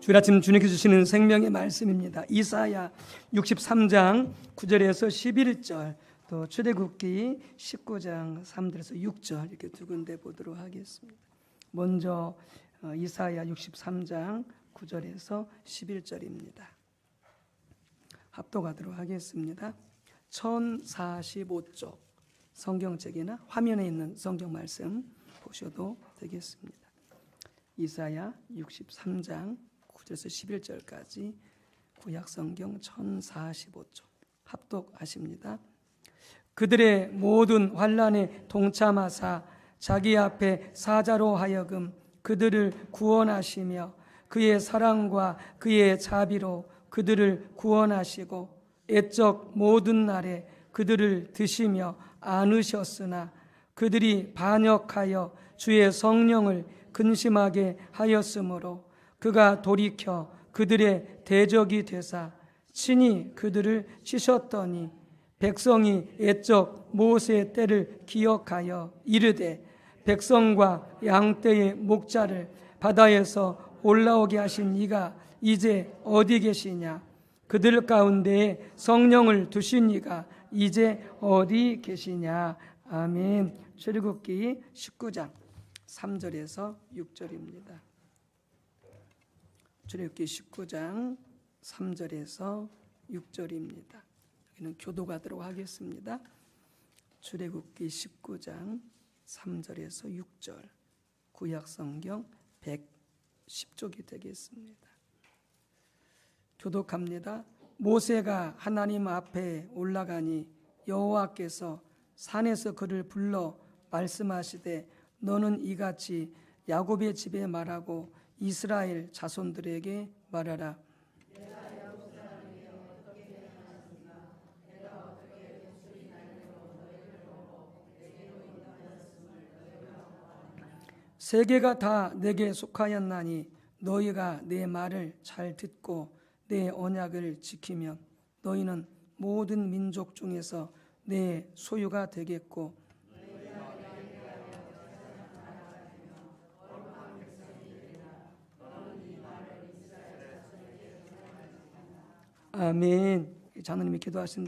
주일 아침 주님께 주시는 생명의 말씀입니다. 이사야 63장 9절에서 11절, 또 출애굽기 19장 3절에서 6절 이렇게 두 군데 보도록 하겠습니다. 먼저 이사야 63장 9절에서 11절입니다. 합독하도록 하겠습니다. 1045쪽 성경책이나 화면에 있는 성경 말씀 보셔도 되겠습니다. 이사야 63장 9절에서 11절까지 구약성경 1045쪽 합독하십니다. 그들의 모든 환난에 동참하사 자기 앞에 사자로 하여금 그들을 구원하시며 그의 사랑과 그의 자비로 그들을 구원하시고 애적 모든 날에 그들을 드시며 안으셨으나 그들이 반역하여 주의 성령을 근심하게 하였으므로 그가 돌이켜 그들의 대적이 되사 친히 그들을 치셨더니 백성이 애적 모세의 때를 기억하여 이르되 백성과 양떼의 목자를 바다에서 올라오게 하신 이가 이제 어디 계시냐? 그들 가운데에 성령을 두신 이가 이제 어디 계시냐? 아멘. 출애굽기 19장 3절에서 6절입니다. 출애굽기 19장 3절에서 6절입니다. 여기는 교도가도록 하겠습니다. 출애굽기 19장 3절에서 6절 구약성경 110쪽이 되겠습니다. 교독합니다. 모세가 하나님 앞에 올라가니 여호와께서 산에서 그를 불러 말씀하시되 너는 이같이 야곱의 집에 말하고 이스라엘 자손들에게 말하라. 세계가 다 내게 속하였나니 너희가 내 말을 잘 듣고 내 언약을 지키면 너희는 모든 민족 중에서 내 소유가 되겠고 아멘. 장로님이 기도하신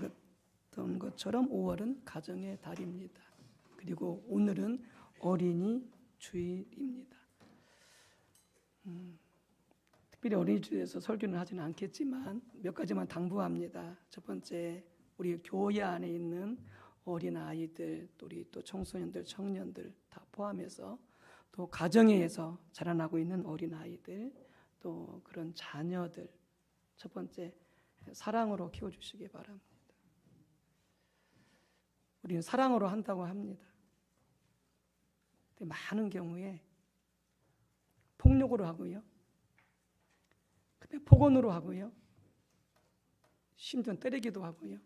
것처럼 5월은 가정의 달입니다. 그리고 오늘은 어린이 주일입니다. 특별히 어린이주일에서 설교는 하지는 않겠지만 몇 가지만 당부합니다. 첫 번째, 우리 교회 안에 있는 어린아이들, 우리 또 청소년들, 청년들 다 포함해서 또 가정에서 자라나고 있는 어린아이들, 또 그런 자녀들, 첫 번째 사랑으로 키워주시기 바랍니다. 우리는 사랑으로 한다고 합니다. 근데 많은 경우에 폭력으로 하고요, 폭언으로 하고요, 심지어 때리기도 하고요.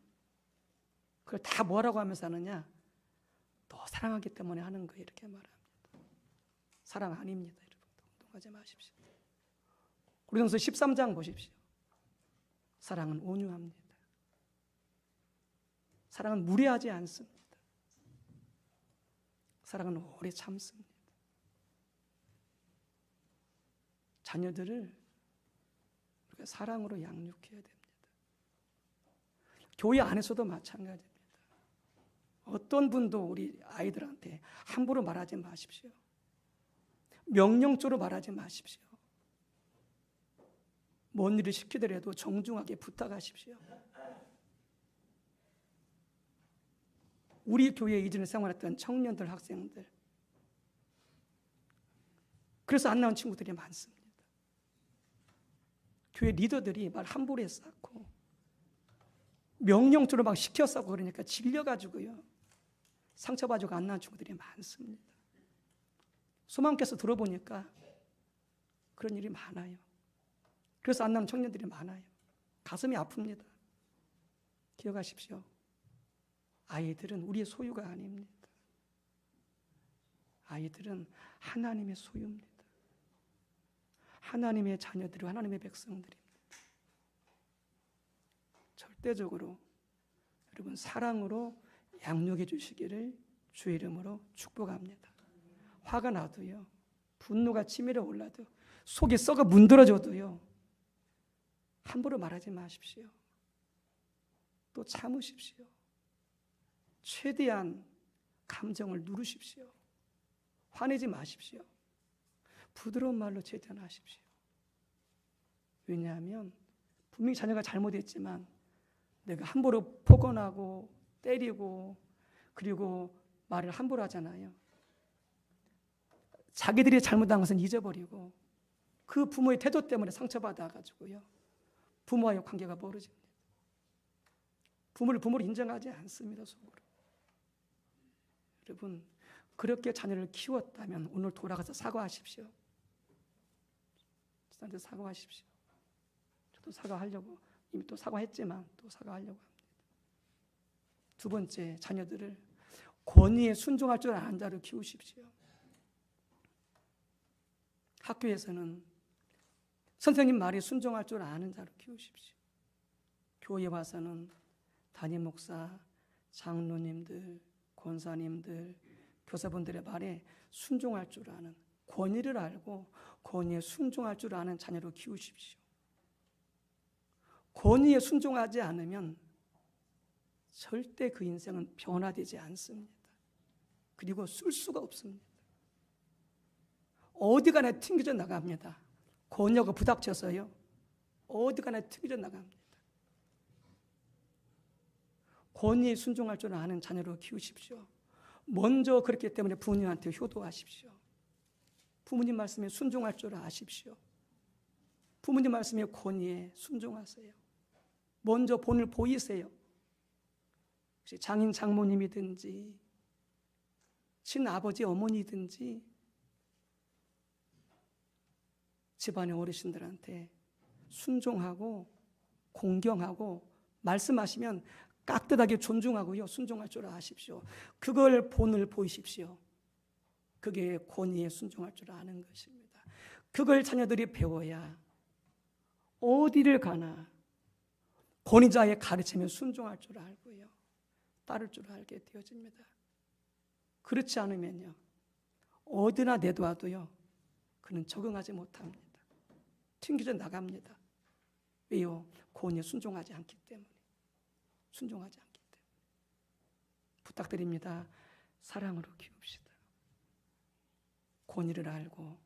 그걸 다 뭐라고 하면서 하느냐? 더 사랑하기 때문에 하는 거예요, 이렇게 말합니다. 사랑 아닙니다, 여러분. 동동하지 마십시오. 고린도서 13장 보십시오. 사랑은 온유합니다. 사랑은 무례하지 않습니다. 사랑은 오래 참습니다. 자녀들을 우리가 사랑으로 양육해야 됩니다. 교회 안에서도 마찬가지입니다. 어떤 분도 우리 아이들한테 함부로 말하지 마십시오. 명령조로 말하지 마십시오. 뭔 일을 시키더라도 정중하게 부탁하십시오. 우리 교회에 이전에 생활했던 청년들, 학생들, 그래서 안 나온 친구들이 많습니다. 교회 리더들이 말 함부로 했었고 명령조로 막 시켰었고 그러니까 질려가지고요, 상처받고 안 나온 친구들이 많습니다. 소망께서 들어보니까 그런 일이 많아요. 그래서 안 나온 청년들이 많아요. 가슴이 아픕니다. 기억하십시오. 아이들은 우리의 소유가 아닙니다. 아이들은 하나님의 소유입니다. 하나님의 자녀들이고 하나님의 백성들입니다. 절대적으로 여러분 사랑으로 양육해 주시기를 주의 이름으로 축복합니다. 화가 나도요, 분노가 치밀어 올라도, 속이 썩어 문드러져도요, 함부로 말하지 마십시오. 또 참으십시오. 최대한 감정을 누르십시오. 화내지 마십시오. 부드러운 말로 최대한 하십시오. 왜냐하면 분명히 자녀가 잘못했지만 내가 함부로 폭언하고 때리고 그리고 말을 함부로 하잖아요. 자기들이 잘못한 것은 잊어버리고 그 부모의 태도 때문에 상처받아가지고요. 부모와의 관계가 멀어집니다. 부모를 인정하지 않습니다. 속으로. 여러분, 그렇게 자녀를 키웠다면 오늘 돌아가서 사과하십시오. 저한테 사과하십시오. 저도 사과하려고 이미 또 사과했지만 또 사과하려고 합니다. 두 번째, 자녀들을 권위에 순종할 줄 아는 자로 키우십시오. 학교에서는 선생님 말에 순종할 줄 아는 자로 키우십시오. 교회 와서는 담임 목사, 장로님들, 권사님들, 교사분들의 말에 순종할 줄 아는, 권위를 알고 권위에 순종할 줄 아는 자녀로 키우십시오. 권위에 순종하지 않으면 절대 그 인생은 변화되지 않습니다. 그리고 쓸 수가 없습니다. 어디 가나 튕겨져 나갑니다. 권위하고 부닥쳐서요. 어디 가나 튕겨져 나갑니다. 권위에 순종할 줄 아는 자녀로 키우십시오. 먼저 그렇기 때문에 부모님한테 효도하십시오. 부모님 말씀에 순종할 줄 아십시오. 부모님 말씀에 권위에 순종하세요. 먼저 본을 보이세요. 혹시 장인 장모님이든지 친아버지 어머니든지 집안의 어르신들한테 순종하고 공경하고 말씀하시면 깍듯하게 존중하고요. 순종할 줄 아십시오. 그걸 본을 보이십시오. 그게 권위에 순종할 줄 아는 것입니다. 그걸 자녀들이 배워야 어디를 가나 권위자의 가르침에 순종할 줄 알고요. 따를 줄 알게 되어집니다. 그렇지 않으면요. 어디나 내둬도요. 그는 적응하지 못합니다. 튕겨져 나갑니다. 왜요? 권위에 순종하지 않기 때문에. 순종하지 않기 때문에. 부탁드립니다. 사랑으로 키웁시다. 권위를 알고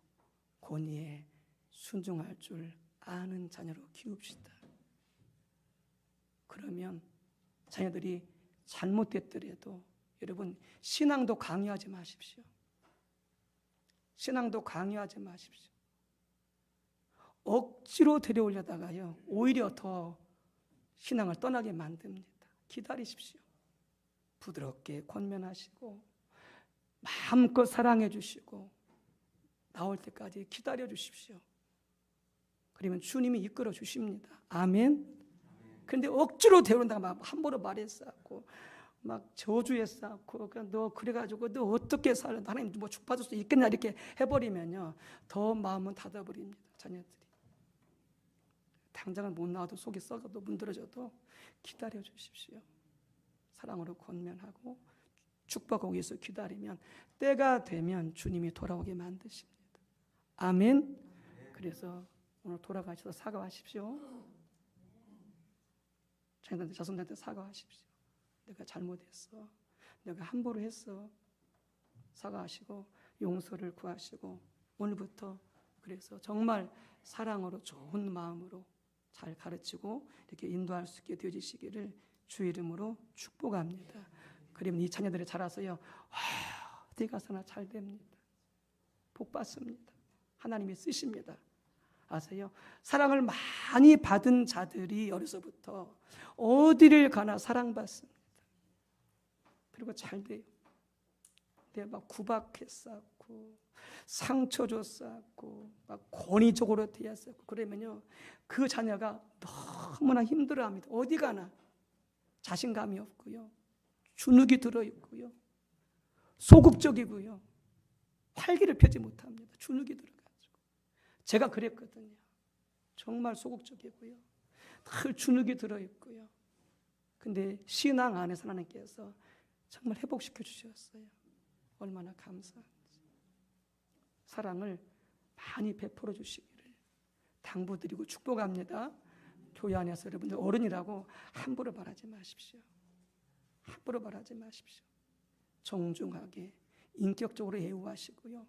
권위에 순종할 줄 아는 자녀로 키웁시다. 그러면 자녀들이 잘못됐더라도 여러분 신앙도 강요하지 마십시오. 신앙도 강요하지 마십시오. 억지로 데려오려다가요. 오히려 더 신앙을 떠나게 만듭니다. 기다리십시오. 부드럽게 권면하시고 마음껏 사랑해 주시고 나올 때까지 기다려 주십시오. 그러면 주님이 이끌어 주십니다. 아멘. 그런데 억지로 데려온다가 막 함부로 말했었고 막 저주했었고 너 그래가지고 너 어떻게 살아? 하나님 뭐 축받을 수 있겠냐 이렇게 해버리면요. 더 마음은 닫아버립니다. 자녀들이. 당장은 못 나와도 속이 썩어도 문드러져도 기다려 주십시오. 사랑으로 권면하고 축복하기 위해서 기다리면 때가 되면 주님이 돌아오게 만드십니다. 아멘. 그래서 오늘 돌아가셔서 사과하십시오. 자손들한테 사과하십시오. 내가 잘못했어. 내가 함부로 했어. 사과하시고 용서를 구하시고 오늘부터 그래서 정말 사랑으로 좋은 마음으로 잘 가르치고 이렇게 인도할 수 있게 되어지시기를 주 이름으로 축복합니다. 그러면 이 자녀들이 자라서요. 어디 가서나 잘 됩니다. 복 받습니다. 하나님이 쓰십니다. 아세요? 사랑을 많이 받은 자들이 어려서부터 어디를 가나 사랑받습니다. 그리고 잘 돼요. 근데 막 구박했었고 상처 줬었고 막 권위적으로 대했었고 그러면요 그 자녀가 너무나 힘들어합니다. 어디 가나 자신감이 없고요, 주눅이 들어 있고요, 소극적이고요, 활기를 펴지 못합니다. 주눅이 들어가지고 제가 그랬거든요. 정말 소극적이고요, 늘 주눅이 들어 있고요. 근데 신앙 안에서 하나님께서 정말 회복시켜 주셨어요. 얼마나 감사한지. 사랑을 많이 베풀어 주시기를 당부드리고 축복합니다. 교회 안에서 여러분들 어른이라고 함부로 말하지 마십시오. 함부로 말하지 마십시오. 정중하게 인격적으로 애우하시고요.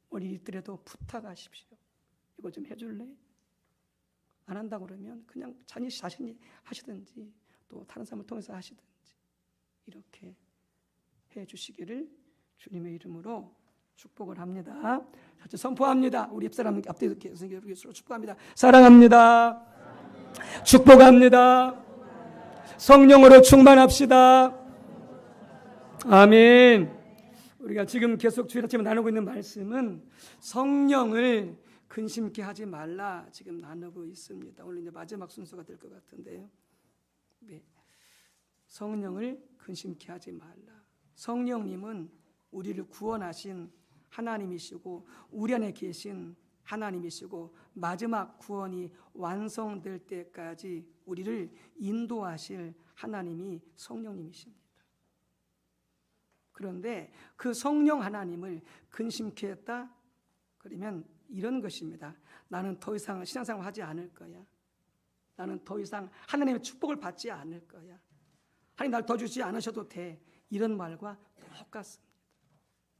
어린이들에도 부탁하십시오. 이거 좀 해줄래? 안 한다고 그러면 그냥 자신이 하시든지 또 다른 사람을 통해서 하시든지 이렇게 해주시기를 주님의 이름으로 축복을 합니다. 같이 선포합니다. 우리 옆사람 앞에 계신 축복합니다. 사랑합니다. 축복합니다. 성령으로 충만합시다. 아멘. 우리가 지금 계속 주일 아침에 나누고 있는 말씀은 성령을 근심케 하지 말라 지금 나누고 있습니다. 오늘 이제 마지막 순서가 될 것 같은데요. 네. 성령을 근심케 하지 말라. 성령님은 우리를 구원하신 하나님이시고 우리 안에 계신 하나님이시고 마지막 구원이 완성될 때까지 우리를 인도하실 하나님이 성령님이십니다. 그런데 그 성령 하나님을 근심케 했다? 그러면 이런 것입니다. 나는 더 이상 신앙생활 하지 않을 거야. 나는 더 이상 하나님의 축복을 받지 않을 거야. 하나님 날 더 주지 않으셔도 돼. 이런 말과 똑같습니다.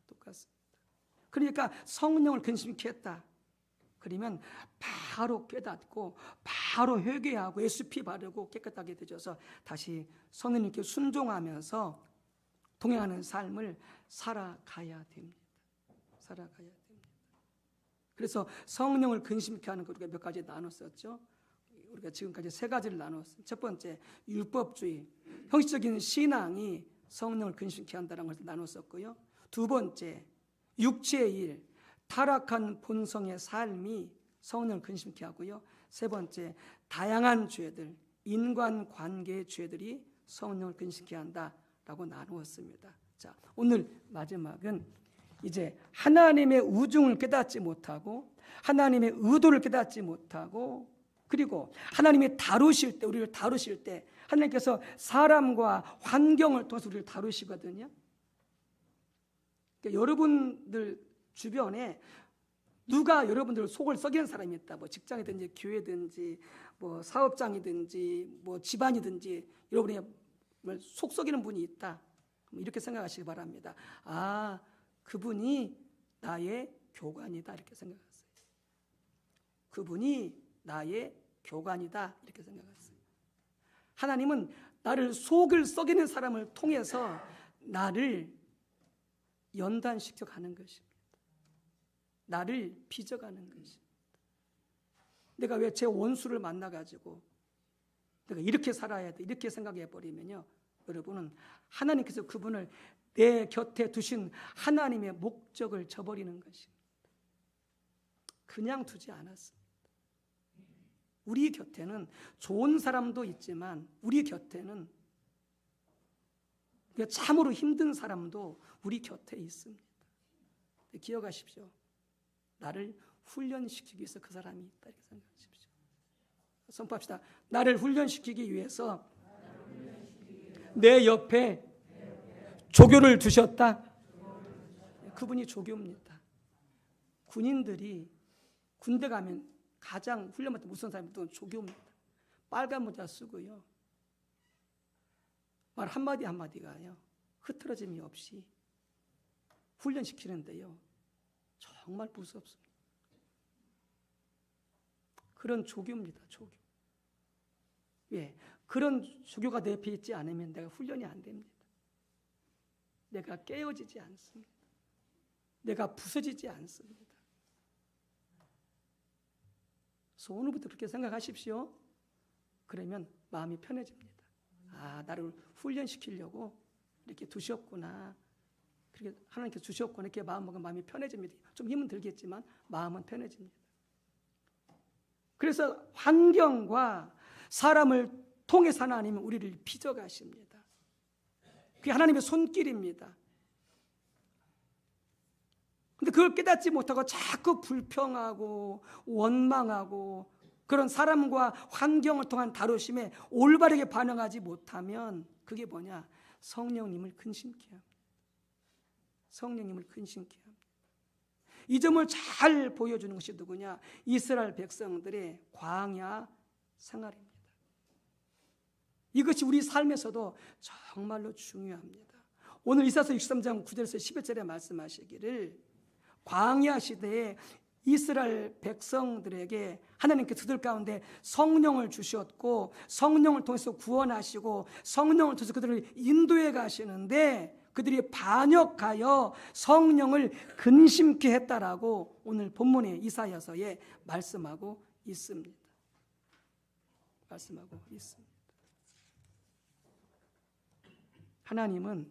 똑같습니다. 그러니까 성령을 근심케 했다. 그러면 바로 깨닫고 바로 회개하고 예수 피 바르고 깨끗하게 되셔서 다시 성령님께 순종하면서 동행하는 삶을 살아가야 됩니다. 살아가야 됩니다. 그래서 성령을 근심케 하는 것 우리가 몇 가지 나눴었죠. 우리가 지금까지 세 가지를 나눴습니다. 첫 번째, 율법주의, 형식적인 신앙이 성령을 근심케 한다는 것을 나눴었고요. 두 번째, 육체의 일, 타락한 본성의 삶이 성령을 근심케 하고요. 세 번째, 다양한 죄들, 인간관계의 죄들이 성령을 근심케 한다라고 나누었습니다. 자, 오늘 마지막은 이제 하나님의 우중을 깨닫지 못하고 하나님의 의도를 깨닫지 못하고 그리고 하나님이 다루실 때 우리를 다루실 때 하나님께서 사람과 환경을 통해서 우리를 다루시거든요. 그러니까 여러분들 주변에 누가 여러분들 속을 썩이는 사람이 있다. 뭐 직장이든지 교회든지 뭐 사업장이든지 뭐 집안이든지 여러분이 속 썩이는 분이 있다. 이렇게 생각하시기 바랍니다. 아, 그분이 나의 교관이다 이렇게 생각하세요. 그분이 나의 교관이다 이렇게 생각하세요. 하나님은 나를 속을 썩이는 사람을 통해서 나를 연단시켜 가는 것입니다. 나를 빚어가는 것입니다. 내가 왜 제 원수를 만나가지고 내가 이렇게 살아야 돼 이렇게 생각해버리면요, 여러분은 하나님께서 그분을 내 곁에 두신 하나님의 목적을 저버리는 것입니다. 그냥 두지 않았습니다. 우리 곁에는 좋은 사람도 있지만 우리 곁에는 참으로 힘든 사람도 우리 곁에 있습니다. 기억하십시오. 나를 훈련시키기 위해서 그 사람이 있다 이렇게 생각하십시오. 선포합시다. 나를 훈련시키기 위해서 내 옆에 조교를 두셨다. 그분이 조교입니다. 군인들이 군대 가면 가장 훈련받은 무서운 사람이 또 조교입니다. 빨간 모자 쓰고요. 말 한마디 한마디가요, 흐트러짐이 없이 훈련시키는데요, 정말 무섭습니다. 그런 조교입니다. 조교. 예, 그런 조교가 내 옆에 있지 않으면 내가 훈련이 안 됩니다. 내가 깨어지지 않습니다. 내가 부서지지 않습니다. 그래서 오늘부터 그렇게 생각하십시오. 그러면 마음이 편해집니다. 아, 나를 훈련시키려고 이렇게 두셨구나. 그렇게 하나님께서 주셨구나. 이렇게 마음먹으면 마음이 편해집니다. 좀 힘은 들겠지만 마음은 편해집니다. 그래서 환경과 사람을 통해서 하나님은 우리를 빚어가십니다. 그게 하나님의 손길입니다. 근데 그걸 깨닫지 못하고 자꾸 불평하고 원망하고 그런 사람과 환경을 통한 다루심에 올바르게 반응하지 못하면 그게 뭐냐? 성령님을 근심케 합니다. 성령님을 근심케 합니다. 이 점을 잘 보여주는 것이 누구냐? 이스라엘 백성들의 광야 생활입니다. 이것이 우리 삶에서도 정말로 중요합니다. 오늘 이사야서 63장 9절에서 11절에 말씀하시기를 광야 시대에 이스라엘 백성들에게 하나님께서 그들 가운데 성령을 주셨고 성령을 통해서 구원하시고 성령을 통해서 그들을 인도해 가시는데 그들이 반역하여 성령을 근심케 했다라고 오늘 본문의 이사야서에 말씀하고 있습니다. 말씀하고 있습니다. 하나님은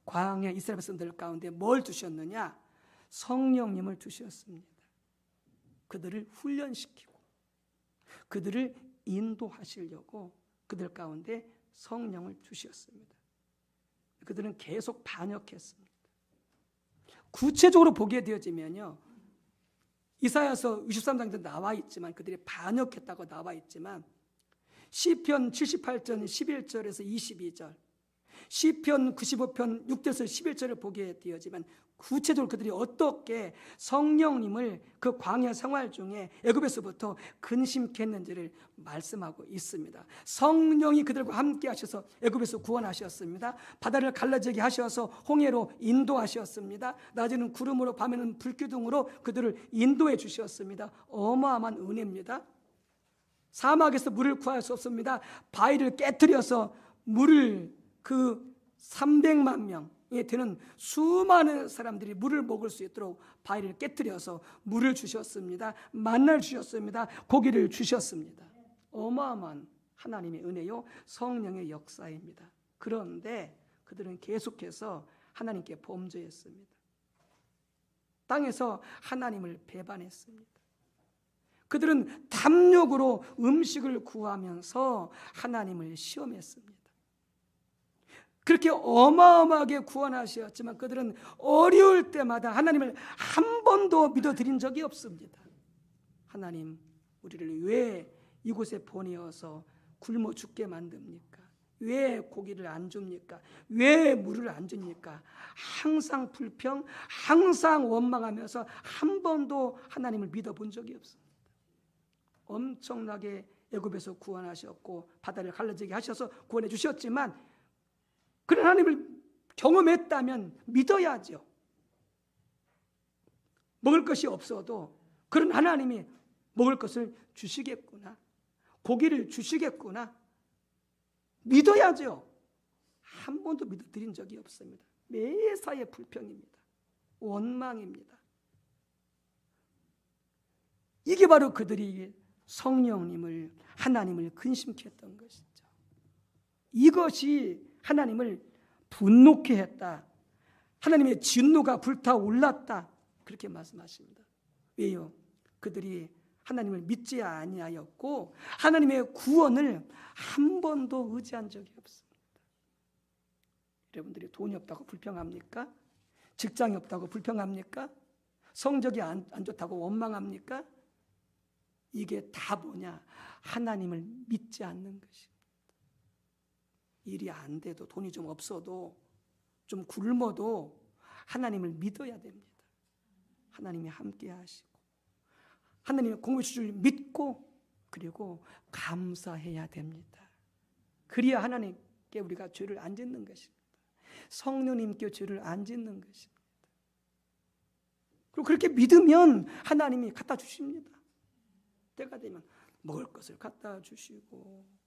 광야 이스라엘 백성들 가운데 뭘 두셨느냐? 성령님을 두셨습니다. 그들을 훈련시키고 그들을 인도하시려고 그들 가운데 성령을 주셨습니다. 그들은 계속 반역했습니다. 구체적으로 보게 되어지면요, 이사야서 63장도 나와 있지만 그들이 반역했다고 나와 있지만 시편 78편 11절에서 22절, 시편 95편 6절에서 11절을 보게 되어지만 구체적으로 그들이 어떻게 성령님을 그 광야 생활 중에 애굽에서부터 근심케 했는지를 말씀하고 있습니다. 성령이 그들과 함께 하셔서 애굽에서 구원하셨습니다. 바다를 갈라지게 하셔서 홍해로 인도하셨습니다. 낮에는 구름으로 밤에는 불기둥으로 그들을 인도해 주셨습니다. 어마어마한 은혜입니다. 사막에서 물을 구할 수 없습니다. 바위를 깨뜨려서 물을 그 300만 명에 되는 수많은 사람들이 물을 먹을 수 있도록 바위를 깨뜨려서 물을 주셨습니다. 만나를 주셨습니다. 고기를 주셨습니다. 어마어마한 하나님의 은혜요, 성령의 역사입니다. 그런데 그들은 계속해서 하나님께 범죄했습니다. 땅에서 하나님을 배반했습니다. 그들은 탐욕으로 음식을 구하면서 하나님을 시험했습니다. 그렇게 어마어마하게 구원하셨지만 그들은 어려울 때마다 하나님을 한 번도 믿어드린 적이 없습니다. 하나님, 우리를 왜 이곳에 보내어서 굶어 죽게 만듭니까? 왜 고기를 안 줍니까? 왜 물을 안 줍니까? 항상 불평, 항상 원망하면서 한 번도 하나님을 믿어본 적이 없습니다. 엄청나게 애굽에서 구원하셨고 바다를 갈라지게 하셔서 구원해 주셨지만 그런 하나님을 경험했다면 믿어야죠. 먹을 것이 없어도 그런 하나님이 먹을 것을 주시겠구나, 고기를 주시겠구나 믿어야죠. 한 번도 믿어드린 적이 없습니다. 매사에 불평입니다. 원망입니다. 이게 바로 그들이 성령님을, 하나님을 근심케 했던 것이죠. 이것이 하나님을 분노케 했다. 하나님의 진노가 불타올랐다. 그렇게 말씀하십니다. 왜요? 그들이 하나님을 믿지 아니하였고 하나님의 구원을 한 번도 의지한 적이 없습니다. 여러분들이 돈이 없다고 불평합니까? 직장이 없다고 불평합니까? 성적이 안 좋다고 원망합니까? 이게 다 뭐냐? 하나님을 믿지 않는 것입니다. 일이 안 돼도, 돈이 좀 없어도, 좀 굶어도 하나님을 믿어야 됩니다. 하나님이 함께 하시고 하나님의 공급해 주실 줄 믿고 그리고 감사해야 됩니다. 그래야 하나님께 우리가 죄를 안 짓는 것입니다. 성령님께 죄를 안 짓는 것입니다. 그리고 그렇게 믿으면 하나님이 갖다 주십니다. 때가 되면 먹을 것을 갖다 주시고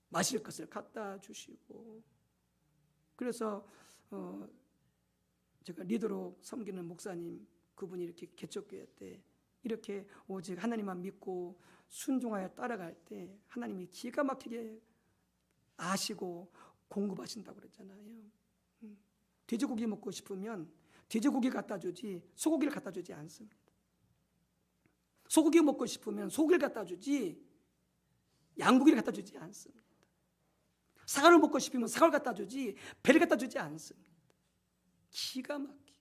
마실 것을 갖다 주시고. 그래서 제가 리더로 섬기는 목사님, 그분이 이렇게 개척교회 때 이렇게 오직 하나님만 믿고 순종하여 따라갈 때 하나님이 기가 막히게 아시고 공급하신다고 그랬잖아요. 돼지고기 먹고 싶으면 돼지고기 갖다 주지 소고기를 갖다 주지 않습니다. 소고기 먹고 싶으면 소고기를 갖다 주지 양고기를 갖다 주지 않습니다. 사과를 먹고 싶으면 사과를 갖다 주지 배를 갖다 주지 않습니다. 기가 막히게.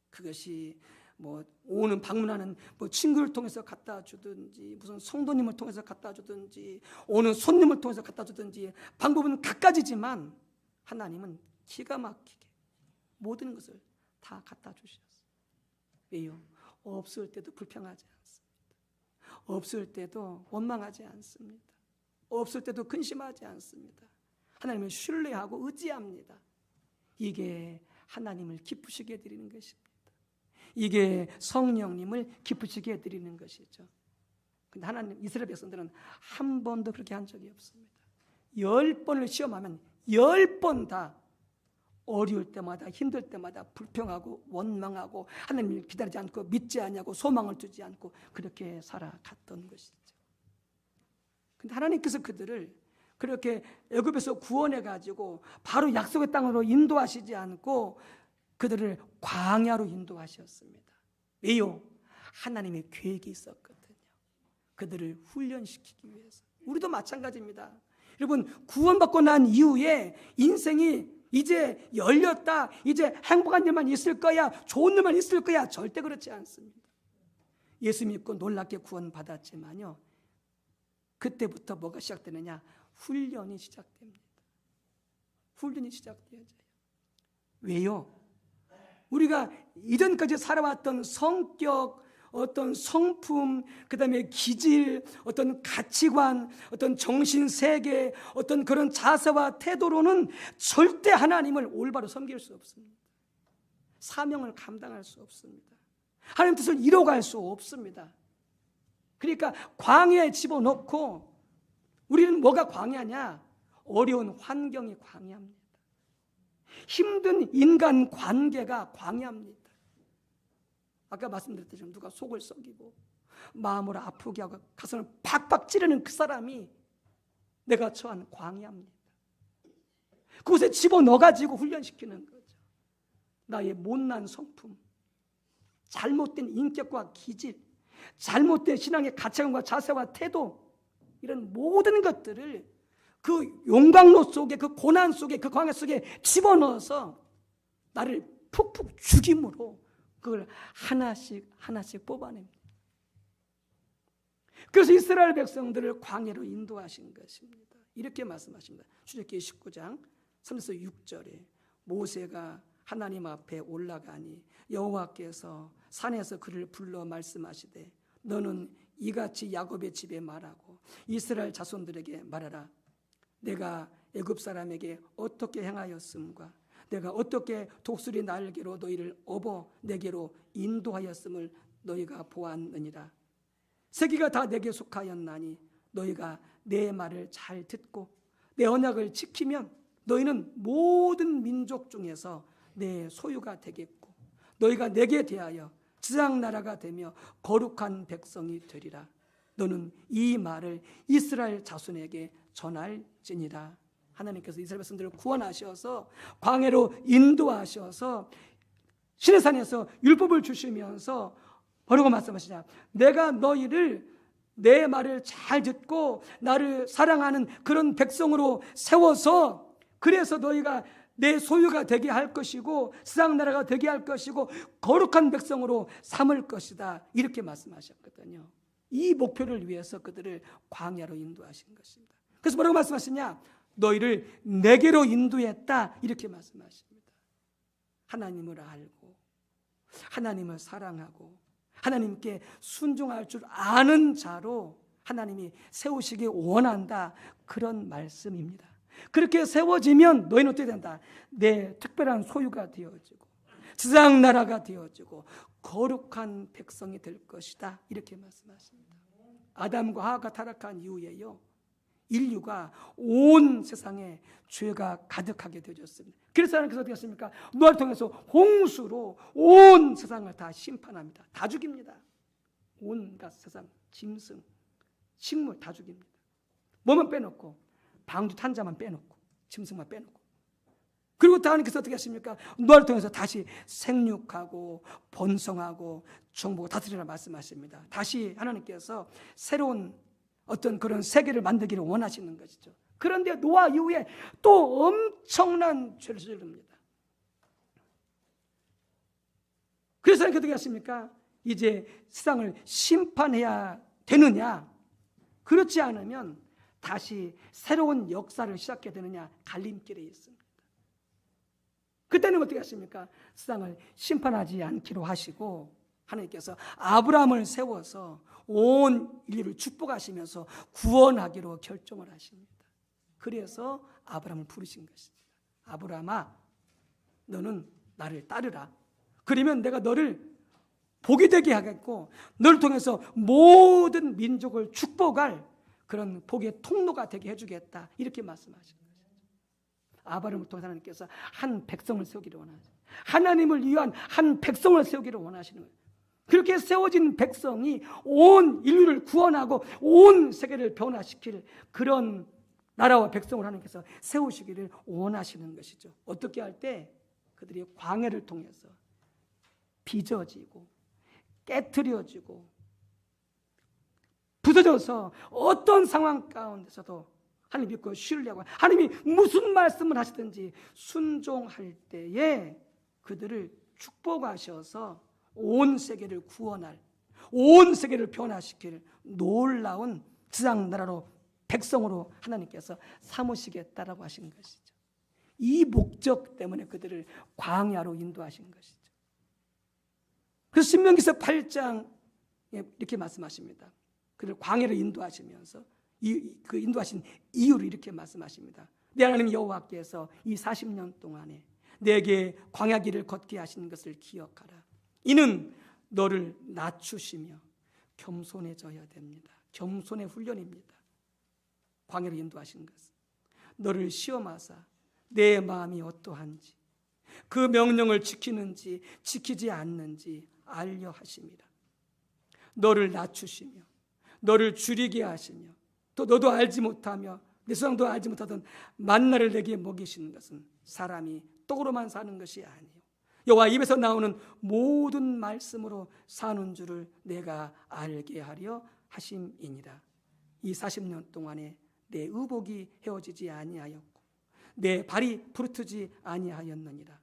그것이 뭐 오는 방문하는 뭐 친구를 통해서 갖다 주든지 무슨 성도님을 통해서 갖다 주든지 오는 손님을 통해서 갖다 주든지 방법은 갖가지지만 하나님은 기가 막히게 모든 것을 다 갖다 주셨어요. 왜요? 없을 때도 불평하지 않습니다. 없을 때도 원망하지 않습니다. 없을 때도 근심하지 않습니다. 하나님을 신뢰하고 의지합니다. 이게 하나님을 기쁘시게 해드리는 것입니다. 이게 성령님을 기쁘시게 해드리는 것이죠. 근데 하나님, 이스라엘 백성들은 한 번도 그렇게 한 적이 없습니다. 10번을 시험하면 10번 다 어려울 때마다, 힘들 때마다 불평하고 원망하고 하나님을 기다리지 않고 믿지 않냐고 소망을 두지 않고 그렇게 살아갔던 것이죠. 근데 하나님께서 그들을 그렇게 애굽에서 구원해 가지고 바로 약속의 땅으로 인도하시지 않고 그들을 광야로 인도하셨습니다. 왜요? 하나님의 계획이 있었거든요. 그들을 훈련시키기 위해서. 우리도 마찬가지입니다. 여러분, 구원받고 난 이후에 인생이 이제 열렸다, 이제 행복한 일만 있을 거야, 좋은 일만 있을 거야, 절대 그렇지 않습니다. 예수 믿고 놀랍게 구원받았지만요, 그때부터 뭐가 시작되느냐? 훈련이 시작됩니다. 훈련이 시작되어져요. 왜요? 우리가 이전까지 살아왔던 성격, 어떤 성품, 그 다음에 기질, 어떤 가치관, 어떤 정신세계, 어떤 그런 자세와 태도로는 절대 하나님을 올바로 섬길 수 없습니다. 사명을 감당할 수 없습니다. 하나님 뜻을 이뤄갈 수 없습니다. 그러니까 광야에 집어넣고, 우리는 뭐가 광야냐? 어려운 환경이 광야입니다. 힘든 인간 관계가 광야입니다. 아까 말씀드렸듯이 누가 속을 썩이고 마음을 아프게 하고 가슴을 팍팍 찌르는 그 사람이 내가 처한 광야입니다. 그곳에 집어넣어가지고 훈련시키는 거죠. 나의 못난 성품, 잘못된 인격과 기질, 잘못된 신앙의 가치관과 자세와 태도, 이런 모든 것들을 그 용광로 속에, 그 고난 속에, 그 광야 속에 집어넣어서 나를 푹푹 죽임으로 그걸 하나씩 하나씩 뽑아냅니다. 그래서 이스라엘 백성들을 광야로 인도하신 것입니다. 이렇게 말씀하십니다. 출애굽기 19장 3에서 6절에 모세가 하나님 앞에 올라가니 여호와께서 산에서 그를 불러 말씀하시되 너는 이같이 야곱의 집에 말하고 이스라엘 자손들에게 말하라. 내가 애굽 사람에게 어떻게 행하였음과 내가 어떻게 독수리 날개로 너희를 업어 내게로 인도하였음을 너희가 보았느니라. 세계가 다 내게 속하였나니 너희가 내 말을 잘 듣고 내 언약을 지키면 너희는 모든 민족 중에서 내 소유가 되겠고 너희가 내게 대하여 지상나라가 되며 거룩한 백성이 되리라. 너는 이 말을 이스라엘 자손에게 전할지니라. 하나님께서 이스라엘 백성들을 구원하셔서 광야로 인도하셔서 시내산에서 율법을 주시면서 뭐라고 말씀하시냐? 내가 너희를 내 말을 잘 듣고 나를 사랑하는 그런 백성으로 세워서 그래서 너희가 내 소유가 되게 할 것이고 세상 나라가 되게 할 것이고 거룩한 백성으로 삼을 것이다. 이렇게 말씀하셨거든요. 이 목표를 위해서 그들을 광야로 인도하신 것입니다. 그래서 뭐라고 말씀하시냐? 너희를 내게로 인도했다. 이렇게 말씀하십니다. 하나님을 알고 하나님을 사랑하고 하나님께 순종할 줄 아는 자로 하나님이 세우시기 원한다. 그런 말씀입니다. 그렇게 세워지면 너희는 어떻게 된다? 내 특별한 소유가 되어지고 지상 나라가 되어지고 거룩한 백성이 될 것이다. 이렇게 말씀하십니다. 아담과 하와가 타락한 이후에요, 인류가 온 세상에 죄가 가득하게 되어졌습니다. 그래서 하나님께서 어떻게 했습니까? 노아를 통해서 홍수로 온 세상을 다 심판합니다. 다 죽입니다. 온갖 세상, 짐승, 식물 다 죽입니다. 뭐만 빼놓고 방주 탄자만 빼놓고 짐승만 빼놓고. 그리고 하나님께서 어떻게 하십니까? 노아를 통해서 다시 생육하고 번성하고 정복하고 다스리라 말씀하십니다. 다시 하나님께서 새로운 어떤 그런 세계를 만들기를 원하시는 것이죠. 그런데 노아 이후에 또 엄청난 죄를 저지릅니다. 그래서 하나님께서 어떻게 하십니까? 이제 세상을 심판해야 되느냐? 그렇지 않으면 다시 새로운 역사를 시작해야 되느냐? 갈림길에 있습니다. 그때는 어떻게 하십니까? 세상을 심판하지 않기로 하시고 하나님께서 아브라함을 세워서 온 인류를 축복하시면서 구원하기로 결정을 하십니다. 그래서 아브라함을 부르신 것입니다. 아브라함아, 너는 나를 따르라. 그러면 내가 너를 복이 되게 하겠고 너를 통해서 모든 민족을 축복할 그런 복의 통로가 되게 해주겠다. 이렇게 말씀하신 거죠. 아브라함을 통해서 하나님께서 한 백성을 세우기를 원하시죠. 하나님을 위한 한 백성을 세우기를 원하시는 거예요. 그렇게 세워진 백성이 온 인류를 구원하고 온 세계를 변화시킬 그런 나라와 백성을 하나님께서 세우시기를 원하시는 것이죠. 어떻게 할 때? 그들이 광야를 통해서 빚어지고 깨트려지고 부서져서 어떤 상황 가운데서도 하나님 믿고 신뢰하고 하나님이 무슨 말씀을 하시든지 순종할 때에 그들을 축복하셔서 온 세계를 구원할, 온 세계를 변화시킬 놀라운 지상나라로 백성으로 하나님께서 삼으시겠다라고 하신 것이죠. 이 목적 때문에 그들을 광야로 인도하신 것이죠. 그래서 신명기서 8장에 이렇게 말씀하십니다. 그를 광야로 인도하시면서 그 인도하신 이유를 이렇게 말씀하십니다. 내 하나님 여호와께서 이 40년 동안에 내게 광야 길을 걷게 하신 것을 기억하라. 이는 너를 낮추시며 겸손해져야 됩니다. 겸손의 훈련입니다. 광야로 인도하신 것은 너를 시험하사 내 마음이 어떠한지 그 명령을 지키는지 지키지 않는지 알려 하심이라. 너를 낮추시며 너를 줄이게 하시며 또 너도 알지 못하며 내 조상도 알지 못하던 만나를 내게 먹이시는 것은 사람이 떡으로만 사는 것이 아니요 여호와 입에서 나오는 모든 말씀으로 사는 줄을 내가 알게 하려 하심이니라. 이 40년 동안에 내 의복이 헤어지지 아니하였고 내 발이 부르트지 아니하였느니라.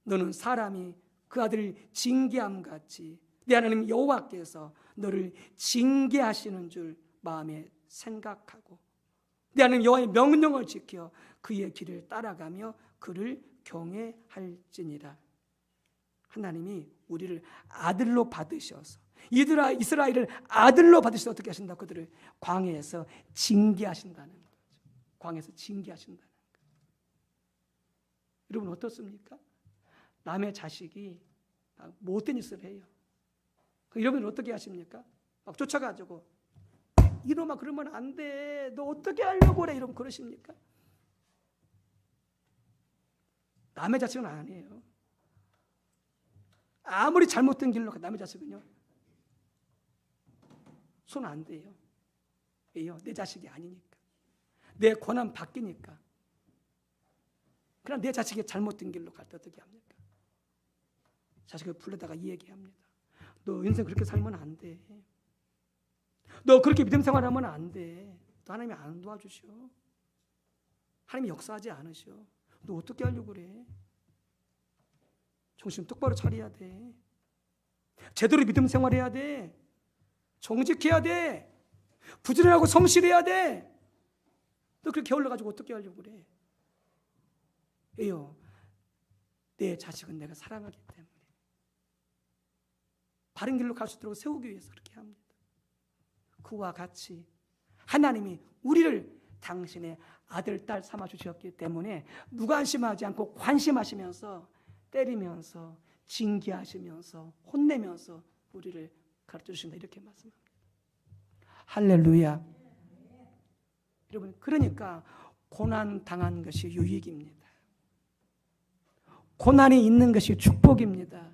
너는 사람이 그 아들을 징계함 같이 내 하나님 여호와께서 너를 징계하시는 줄 마음에 생각하고 내 하나님 여호와의 명령을 지켜 그의 길을 따라가며 그를 경외할지니라. 하나님이 우리를 아들로 받으셔서 이스라엘을 아들로 받으셔서 어떻게 하신다? 그들을 광야에서 징계하신다는 거죠. 광야에서 징계하신다는 거죠. 여러분 어떻습니까? 남의 자식이 못된 짓을 해요. 여러분은 어떻게 하십니까? 막 쫓아가지고 이놈아 그러면 안 돼. 너 어떻게 하려고 그래? 이러면 그러십니까? 남의 자식은 아니에요. 아무리 잘못된 길로 남의 자식은요 손 안 대요. 왜요? 내 자식이 아니니까. 내 권한 바뀌니까. 그냥 내 자식이 잘못된 길로 갈 때 어떻게 합니까? 자식을 불러다가 이 얘기합니다. 너 인생 그렇게 살면 안 돼. 너 그렇게 믿음 생활하면 안 돼. 또 하나님이 안 도와주셔. 하나님이 역사하지 않으셔. 너 어떻게 하려고 그래? 정신 똑바로 차려야 돼. 제대로 믿음 생활해야 돼. 정직해야 돼. 부지런하고 성실해야 돼. 너 그렇게 게을러가지고 어떻게 하려고 그래? 왜요? 내 자식은 내가 사랑하기 때문에 바른 길로 갈 수 있도록 세우기 위해서 그렇게 합니다. 그와 같이 하나님이 우리를 당신의 아들, 딸 삼아 주셨기 때문에 무관심하지 않고 관심하시면서 때리면서 징계하시면서 혼내면서 우리를 가르쳐 주신다 이렇게 말씀합니다. 할렐루야. 여러분 그러니까 고난 당한 것이 유익입니다. 고난이 있는 것이 축복입니다.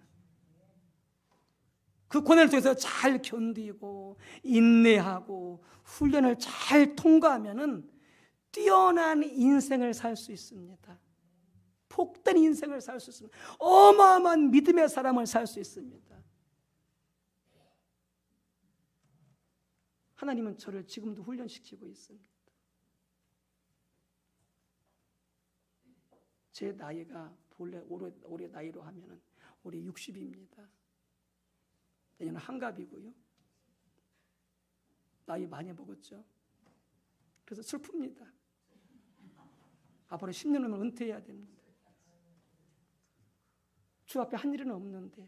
그 고난을 통해서 잘 견디고 인내하고 훈련을 잘 통과하면은 뛰어난 인생을 살 수 있습니다. 복된 인생을 살 수 있습니다. 어마어마한 믿음의 사람을 살 수 있습니다. 하나님은 저를 지금도 훈련시키고 있습니다. 제 나이가 본래 올해 나이로 하면은 올해 60입니다. 내년은 한갑이고요. 나이 많이 먹었죠. 그래서 슬픕니다. 앞으로 10년 후면 은퇴해야 됩니다. 주 앞에 한 일은 없는데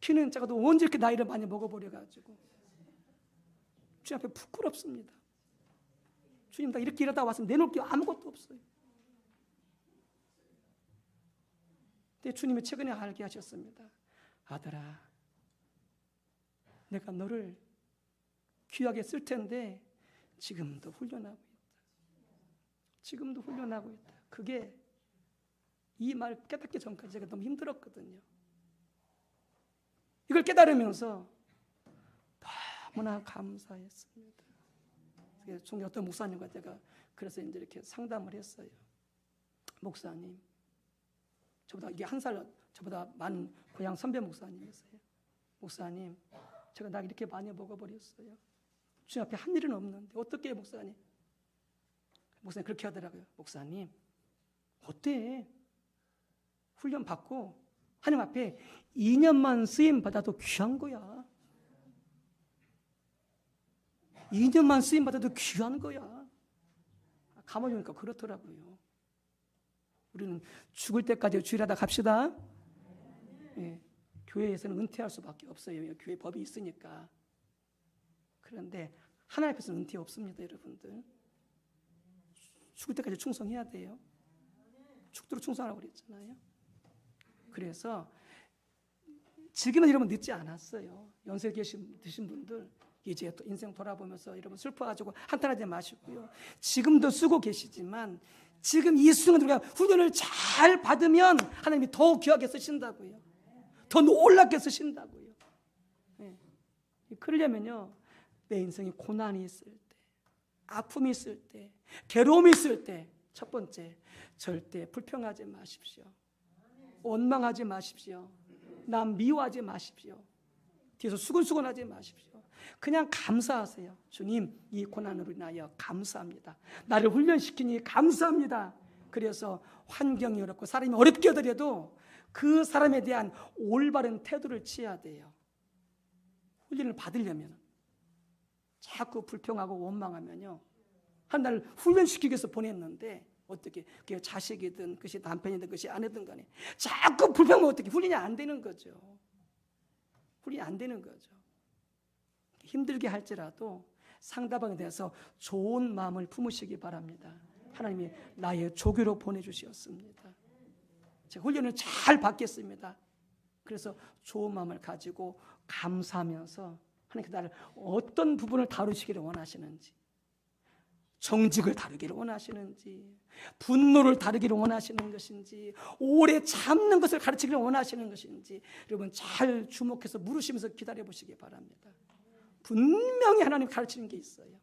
키는 작아도 언제 이렇게 나이를 많이 먹어버려가지고 주님 앞에 부끄럽습니다. 주님, 나 이렇게 일하다 와서 내놓을 게 아무것도 없어요. 근데 주님이 최근에 알게 하셨습니다. 아들아, 내가 너를 귀하게 쓸 텐데 지금도 훈련하고 있다. 지금도 훈련하고 있다. 그게 이 말 깨닫기 전까지 제가 너무 힘들었거든요. 이걸 깨달으면서 너무나 감사했습니다. 중에 어떤 목사님과 제가 그래서 이제 이렇게 상담을 했어요. 목사님, 저보다 이게 한 살 저보다 많은 고향 선배 목사님이었어요. 목사님, 제가 나 이렇게 많이 먹어버렸어요. 주님 앞에 한 일은 없는데 어떻게 해요, 목사님? 목사님 그렇게 하더라고요. 목사님, 어때? 훈련 받고 하나님 앞에 2년만 쓰임 받아도 귀한 거야. 2년만 쓰임 받아도 귀한 거야. 가만히 보니까 그렇더라고요. 우리는 죽을 때까지 주일하다 갑시다. 예, 교회에서는 은퇴할 수밖에 없어요. 교회 법이 있으니까. 그런데 하나님 앞에서는 은퇴 없습니다, 여러분들. 죽을 때까지 충성해야 돼요. 죽도록 충성하라고 그랬잖아요. 그래서 지금은 여러분 늦지 않았어요. 연세 드신 분들 이제 또 인생 돌아보면서 여러분 슬퍼가지고 한탄하지 마시고요. 지금도 쓰고 계시지만 지금 이 순간 우리가 훈련을 잘 받으면 하나님이 더 귀하게 쓰신다고요. 더 놀랍게 쓰신다고요. 네. 그러려면요, 내 인생에 고난이 있을 때, 아픔이 있을 때, 괴로움이 있을 때, 첫 번째, 절대 불평하지 마십시오. 원망하지 마십시오. 남 미워하지 마십시오. 뒤에서 수근수근하지 마십시오. 그냥 감사하세요. 주님, 이 고난으로 인하여 감사합니다. 나를 훈련시키니 감사합니다. 그래서 환경이 어렵고 사람이 어렵게 하더라도 그 사람에 대한 올바른 태도를 취해야 돼요. 훈련을 받으려면 자꾸 불평하고 원망하면요, 한 날 훈련시키기 위해서 보냈는데 어떻게 그게 자식이든 그것이 남편이든 그것이 아내든 간에 자꾸 불평하면 어떻게 훈련이 안 되는 거죠. 훈련이 안 되는 거죠. 힘들게 할지라도 상대방에 대해서 좋은 마음을 품으시기 바랍니다. 하나님이 나의 조교로 보내주셨습니다. 제가 훈련을 잘 받겠습니다. 그래서 좋은 마음을 가지고 감사하면서 하나님께 나를 어떤 부분을 다루시기를 원하시는지, 정직을 다루기를 원하시는지, 분노를 다루기를 원하시는 것인지, 오래 참는 것을 가르치기를 원하시는 것인지 여러분 잘 주목해서 물으시면서 기다려 보시기 바랍니다. 분명히 하나님 가르치는 게 있어요.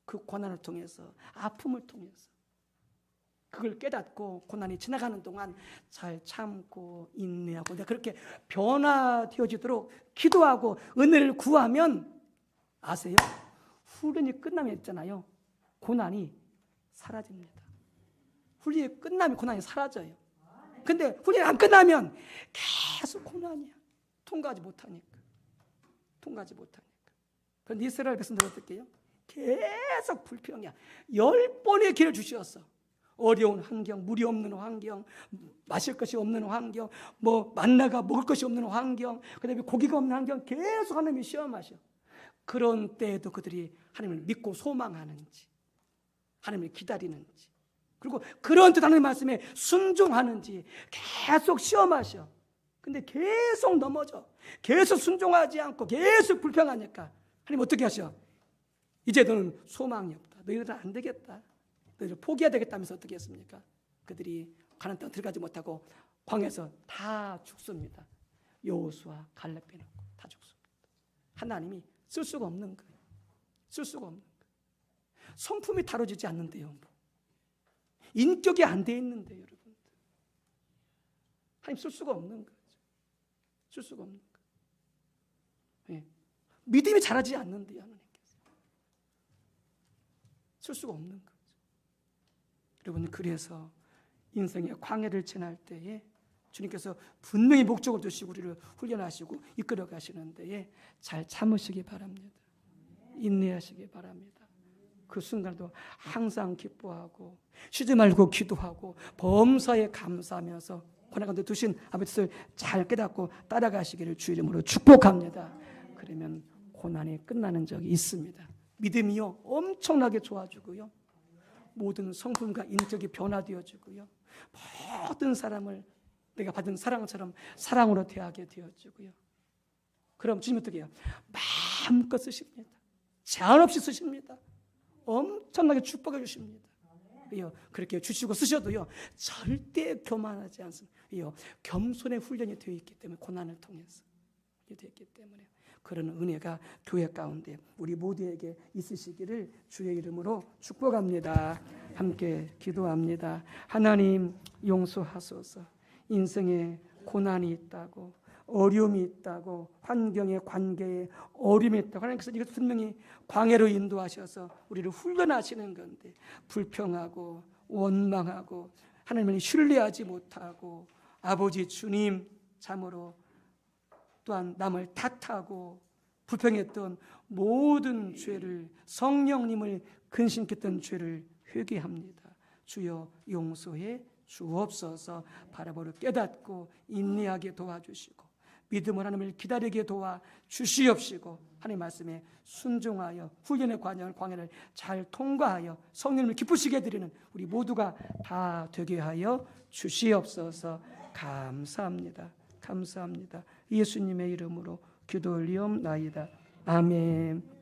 그 고난을 통해서, 아픔을 통해서 그걸 깨닫고 고난이 지나가는 동안 잘 참고 인내하고 내가 그렇게 변화되어지도록 기도하고 은혜를 구하면 아세요? 훈련이 끝나면 있잖아요, 고난이 사라집니다. 훈련이 끝나면 고난이 사라져요. 근데 훈련이 안 끝나면 계속 고난이야. 통과하지 못하니까. 그런데 이스라엘 백성들 어떻게 해요? 계속 불평이야. 10번의 기회를 주셨어. 어려운 환경, 물이 없는 환경, 마실 것이 없는 환경, 뭐 만나가 먹을 것이 없는 환경, 그다음에 고기가 없는 환경, 계속 하나님이 시험하셔. 그런 때에도 그들이 하나님을 믿고 소망하는지, 하나님을 기다리는지, 그리고 그런 뜻 하나님의 말씀에 순종하는지 계속 시험하셔. 근데 계속 넘어져. 계속 순종하지 않고 계속 불평하니까 하나님 어떻게 하셔? 이제 너는 소망이 없다. 너희들은 안 되겠다. 너희들 포기해야 되겠다면서 어떻게 했습니까? 그들이 가나안 땅 들어가지 못하고 광야에서 다 죽습니다. 여호수아, 갈렙 빼놓고 다 죽습니다. 하나님이 쓸 수가 없는 거예요. 쓸 수가 없는 거예요. 성품이 다뤄지지 않는데요. 뭐. 인격이 안 돼 있는데 여러분. 하나님 쓸 수가 없는 거죠. 쓸 수가 없는 거예요. 예. 믿음이 자라지 않는데요. 하나님께서. 쓸 수가 없는 거죠. 여러분, 그래서 인생의 광야를 지날 때에 주님께서 분명히 목적을 두시고 우리를 훈련하시고 이끌어 가시는 데에 잘 참으시기 바랍니다. 인내하시기 바랍니다. 그 순간도 항상 기뻐하고 쉬지 말고 기도하고 범사에 감사하면서 고난 가운데 두신 아버지 뜻을 잘 깨닫고 따라가시기를 주 이름으로 축복합니다. 그러면 고난이 끝나는 적이 있습니다. 믿음이요 엄청나게 좋아지고요, 모든 성품과 인격이 변화되어지고요, 모든 사람을 내가 받은 사랑처럼 사랑으로 대하게 되어지고요. 그럼 주님 어떻게 해요? 마음껏 쓰십니다. 제한 없이 쓰십니다. 엄청나게 축복해 주십니다. 그렇게 주시고 쓰셔도요 절대 교만하지 않습니다. 겸손의 훈련이 되어 있기 때문에, 고난을 통해서 되어 있기 때문에 그런 은혜가 교회 가운데 우리 모두에게 있으시기를 주의 이름으로 축복합니다. 함께 기도합니다. 하나님 용서하소서. 인생에 고난이 있다고, 어려움이 있다고, 환경의 관계에 어려움이 있다고, 하나님께서 이것 분명히 광야로 인도하셔서 우리를 훈련하시는 건데, 불평하고 원망하고 하나님을 신뢰하지 못하고 아버지 주님 참으로 또한 남을 탓하고 불평했던 모든 죄를, 성령님을 근심했던 죄를 회개합니다. 주여 용서해 주옵소서. 바라보를 깨닫고 인내하게 도와주시고 믿음으로 하나님을 기다리게 도와 주시옵시고, 하나님 말씀에 순종하여 훈련의 광야를 잘 통과하여 성령님을 기쁘시게 드리는 우리 모두가 다 되게 하여 주시옵소서. 감사합니다. 감사합니다. 예수님의 이름으로 기도 올리옵나이다. 아멘.